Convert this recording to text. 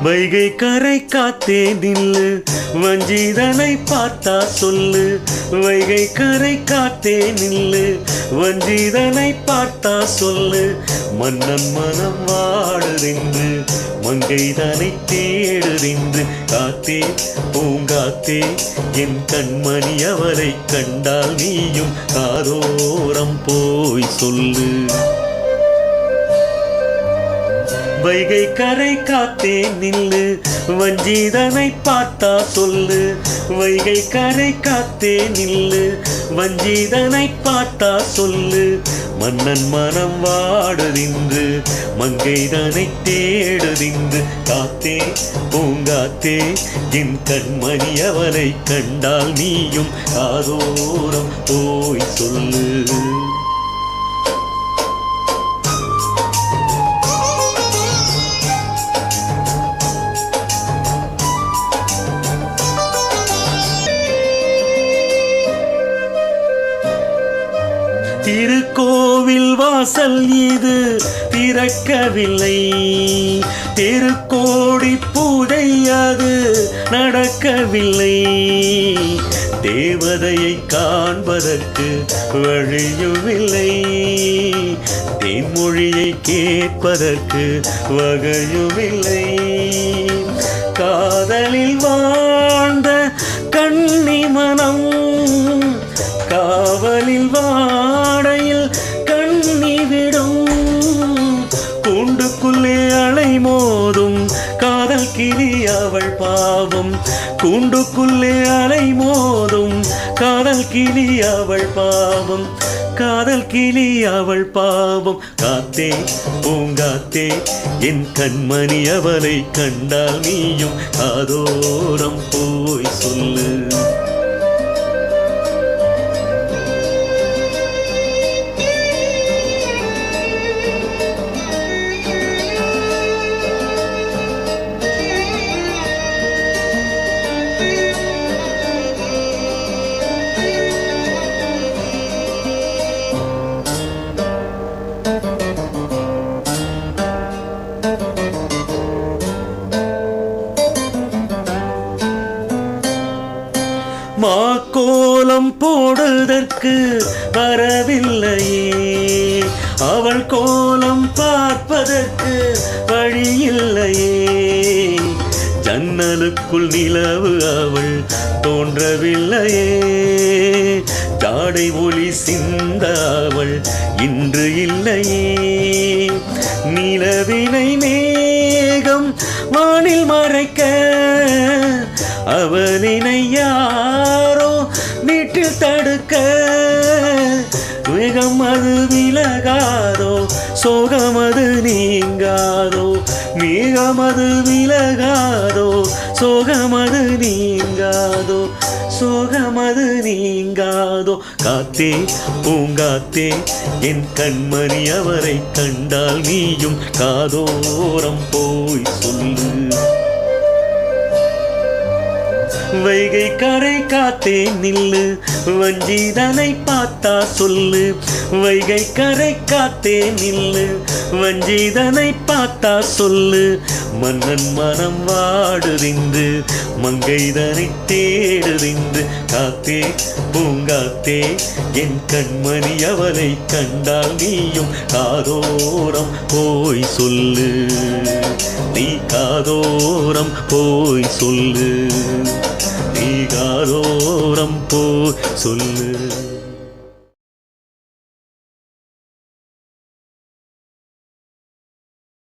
வைகை கரை காத்தே நில்லு, வஞ்சிதனை பார்த்தா சொல்லு. வைகை கரை காத்தே நில்லு, வஞ்சிதனை பார்த்தா சொல்லு. மன்னன் மனம் வாடுதென்று, மங்கைதனை தேடுதென்று. காத்தே பூங்காத்தே என் கண்மணி, அவரை கண்டால் நீயும் காதோரம் போய் சொல்லு. வைகை கரை காத்தே நில்லு, வஞ்சிதனை பார்த்தா சொல்லு. வைகை கரை காத்தே நில்லு, வஞ்சிதனை பார்த்தா சொல்லு. மன்னன் மனம் வாடுதின்று, மங்கைதனை தேடுதின்று. காத்தே பூங்காத்தே என் கண்மணி, அவரை கண்டால் நீயும் காதோரம் போய் சொல்லு. திருக்கோவில் வாசல் இது திறக்கவில்லை, திருக்கோடி பூஜை அது நடக்கவில்லை. தேவதையை காண்பதற்கு வழியுமில்லை, தேன்மொழியை கேட்பதற்கு வகையுமில்லை. காதலில் வாழ்ந்த கன்னி மனம், காவலில் வாடையில் கண்ணி விடும். கூண்டுக்குள்ளே அலை மோதும் காதல் கிளி அவள் பாவம். கூண்டுக்குள்ளே அலை மோதும் காதல் கிளி அவள் பாவம். காதல் கிளி அவள் பாவம். காத்தே பூங்காத்தே என் கண்மணி, அவளை கண்டால் நீயும் காதோரம் போய் சொல்லு. மாக்கோலம் போடுவதற்கு வரவில்லையே, அவள் கோலம் பார்ப்பதற்கு வழியில்லையே. ஜன்னலுக்குள் நிலவு அவள் தோன்றவில்லையே, ஜாடை ஒளி சிந்த அவள் இன்று இல்லையே. நிலவினை மேகம் வானில் மறைக்க, அவனினை யாரோ வீட்டில் தடுக்க. வேகம் அது விலகாதோ, சோகமது நீங்காதோ. மேகமது விலகாதோ, சோகமது நீங்காதோ. சோகமது நீங்காதோ. காத்தே பூங்காத்தே என் கண்மணி, அவரை கண்டால் நீயும் காதோரம் போய் சொல்லு. வைகை கரை காத்தே நில்லு, வஞ்சிதனை பார்த்தா சொல்லு. வைகை கரை காத்தே நில்லு, வஞ்சிதனை பார்த்தா சொல்லு. மன்னன் மனம் வாடுதின்று, மங்கைதனை தேடுதின்று. காத்தே பூங்காத்தே என் கண்மணி, அவளை கண்டால் நீயும் காதோரம் போய் சொல்லு. நீ காதோரம் போய் சொல்லு, நீ காதோரம் போய் சொல்லு.